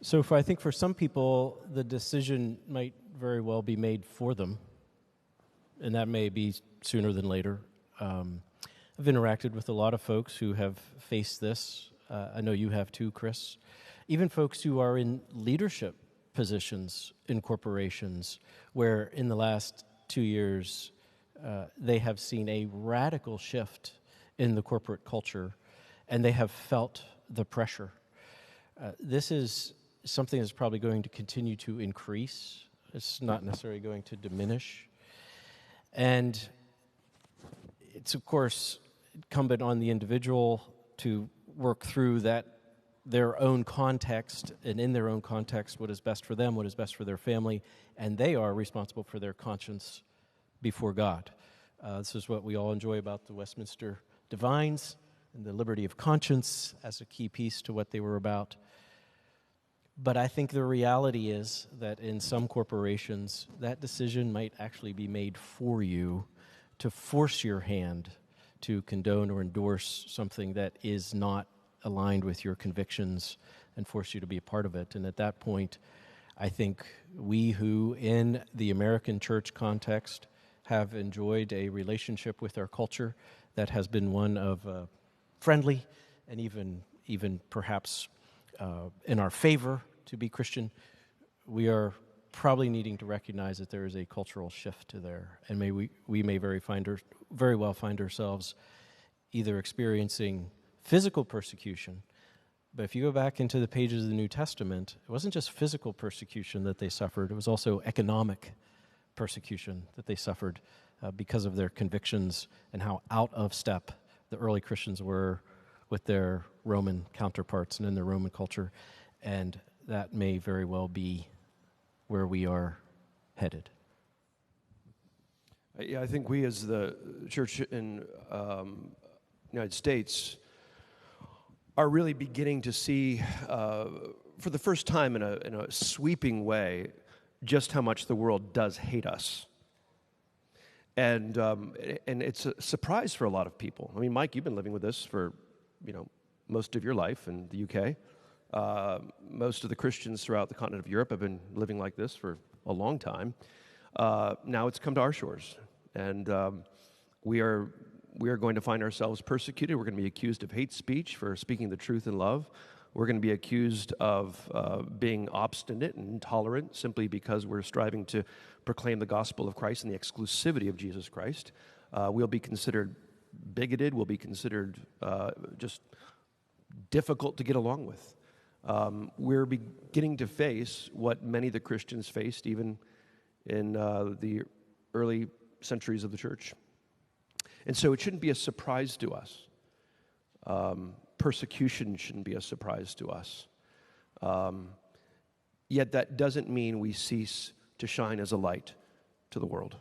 So I think for some people, the decision might very well be made for them, and that may be sooner than later. I've interacted with a lot of folks who have faced this. I know you have too, Chris. Even folks who are in leadership positions in corporations where in the last 2 years they have seen a radical shift in the corporate culture and they have felt the pressure. This is something that's probably going to continue to increase. It's not necessarily going to diminish. And it's, of course, incumbent on the individual to work through that, their own context, and in their own context, what is best for them, what is best for their family, and they are responsible for their conscience before God. This is what we all enjoy about the Westminster Divines and the liberty of conscience as a key piece to what they were about. But I think the reality is that in some corporations, that decision might actually be made for you to force your hand to condone or endorse something that is not aligned with your convictions and force you to be a part of it. And at that point, I think we who, in the American church context, have enjoyed a relationship with our culture that has been one of friendly and even perhaps in our favor to be Christian, we are probably needing to recognize that there is a cultural shift to there, and we may very well find ourselves either experiencing physical persecution. But if you go back into the pages of the New Testament, it wasn't just physical persecution that they suffered, it was also economic persecution that they suffered because of their convictions and how out of step the early Christians were with their Roman counterparts and in their Roman culture. And that may very well be where we are headed. Yeah, I think we as the church in United States are really beginning to see, for the first time in a sweeping way, just how much the world does hate us. And it's a surprise for a lot of people. I mean, Mike, you've been living with this for, most of your life in the UK. Most of the Christians throughout the continent of Europe have been living like this for a long time. Now it's come to our shores, and we are going to find ourselves persecuted. We're going to be accused of hate speech for speaking the truth in love. We're going to be accused of being obstinate and intolerant simply because we're striving to proclaim the gospel of Christ and the exclusivity of Jesus Christ. We'll be considered bigoted. We'll be considered just difficult to get along with. We're beginning to face what many of the Christians faced even in the early centuries of the church. And so it shouldn't be a surprise to us. Persecution shouldn't be a surprise to us. Yet that doesn't mean we cease to shine as a light to the world.